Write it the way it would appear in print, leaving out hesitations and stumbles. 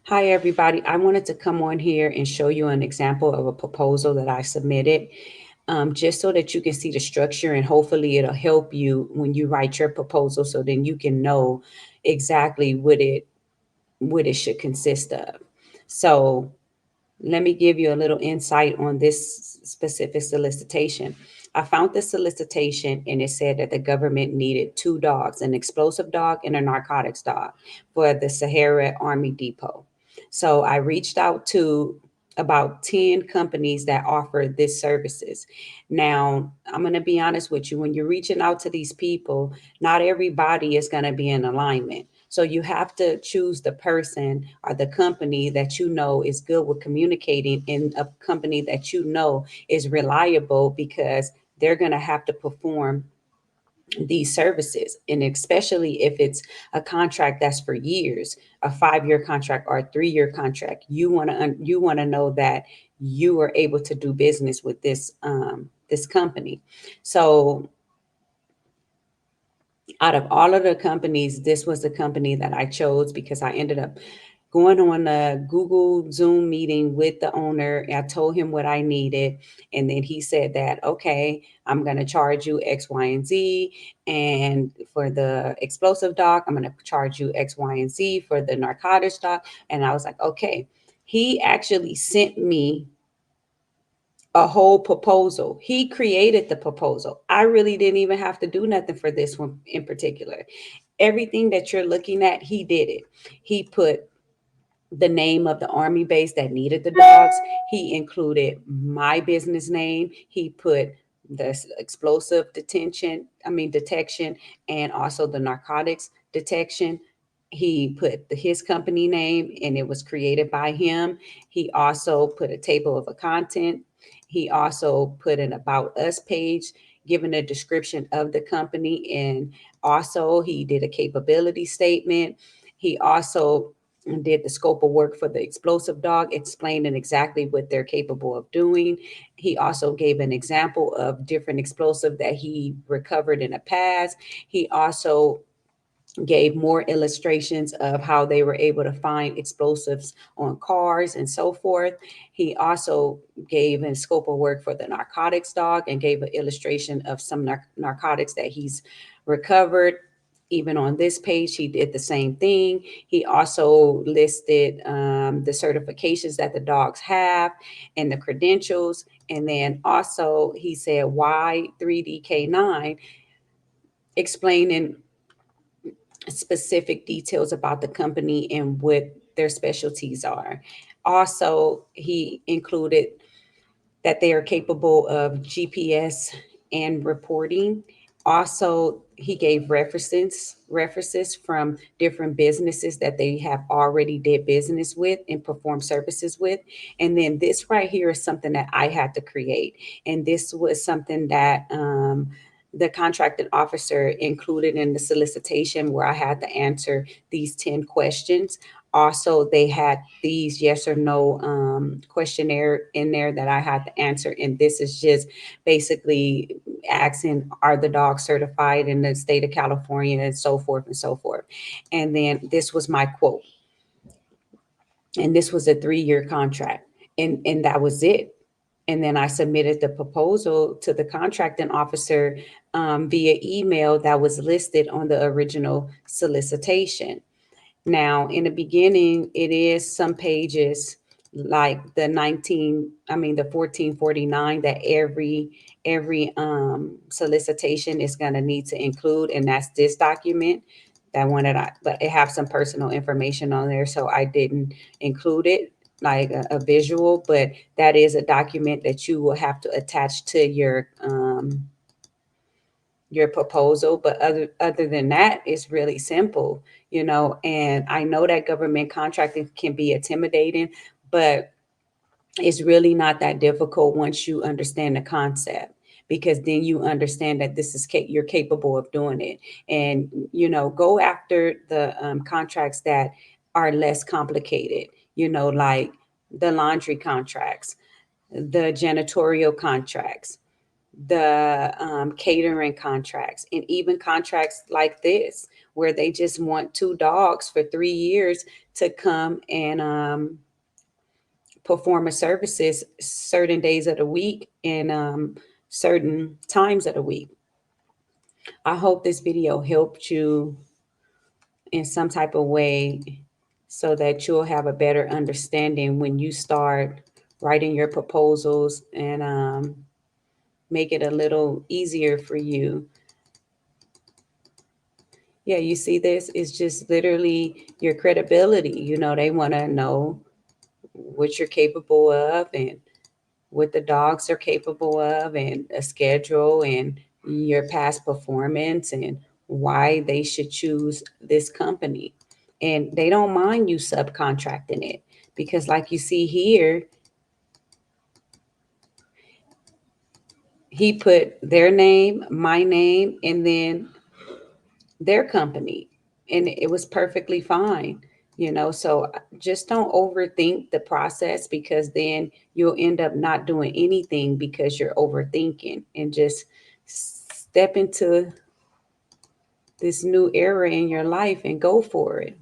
Hi, everybody. I wanted to come on here and show you an example of a proposal that I submitted, just so that you can see the structure and hopefully it'll help you when you write your proposal so then you can know exactly what it should consist of. So let me give you a little insight on this specific solicitation. I found this solicitation and it said that the government needed two dogs, an explosive dog and a narcotics dog for the Sahara Army Depot. So I reached out to about 10 companies that offer this services. Now, I'm going to be honest with you, when you're reaching out to these people, not everybody is going to be in alignment. So you have to choose the person or the company that you know is good with communicating and a company that you know is reliable because they're going to have to perform these services, and especially if it's a contract that's for years, a 5-year contract or a 3-year contract, you want to know that you are able to do business with this company. So out of all of the companies, this was the company that I chose because I ended up going on a Google Zoom meeting with the owner. I told him what I needed. And then he said that, okay, I'm going to charge you X, Y, and Z. And for the explosive doc, I'm going to charge you X, Y, and Z for the narcotics doc. And I was like, okay. He actually sent me a whole proposal. He created the proposal. I really didn't even have to do nothing for this one in particular. Everything that you're looking at, he did it. He put the name of the army base that needed the dogs. He included my business name. He put the explosive detection, and also the narcotics detection. He put his company name and it was created by him. He also put a table of a content. He also put an about us page giving a description of the company, and also he did a capability statement. He also did the scope of work for the explosive dog, explaining exactly what they're capable of doing. He also gave an example of different explosive that he recovered in the past. He also gave more illustrations of how they were able to find explosives on cars and so forth. He also gave a scope of work for the narcotics dog and gave an illustration of some narcotics that he's recovered. Even on this page, he did the same thing. He also listed the certifications that the dogs have and the credentials. And then also he said why 3DK9, explaining specific details about the company and what their specialties are. Also, he included that they are capable of GPS and reporting. Also, he gave references from different businesses that they have already did business with and perform services with. And then this right here is something that I had to create. And this was something that the contracted officer included in the solicitation where I had to answer these 10 questions. Also, they had these yes or no questionnaire in there that I had to answer. And this is just basically asking, are the dogs certified in the state of California, and so forth and so forth. And then this was my quote. And this was a 3-year contract. And that was it. And then I submitted the proposal to the contracting officer via email that was listed on the original solicitation. Now, in the beginning, it is some pages like the 1449 that every solicitation is going to need to include, and that's this document. That one that but it have some personal information on there, so I didn't include it like a visual, but that is a document that you will have to attach to your proposal. But other than that, it's really simple, and I know that government contracting can be intimidating, but it's really not that difficult once you understand the concept, because then you understand that you're capable of doing it. And go after the contracts that are less complicated, like the laundry contracts, the janitorial contracts, the catering contracts, and even contracts like this, where they just want two dogs for 3 years to come and perform a services certain days of the week and certain times of the week. I hope this video helped you in some type of way so that you'll have a better understanding when you start writing your proposals and make it a little easier for you. Yeah, you see this? It's just literally your credibility. You know, they want to know what you're capable of and what the dogs are capable of and a schedule and your past performance and why they should choose this company. And they don't mind you subcontracting it because like you see here, he put their name, my name, and then their company, and it was perfectly fine. So just don't overthink the process because then you'll end up not doing anything because you're overthinking, and just step into this new era in your life and go for it.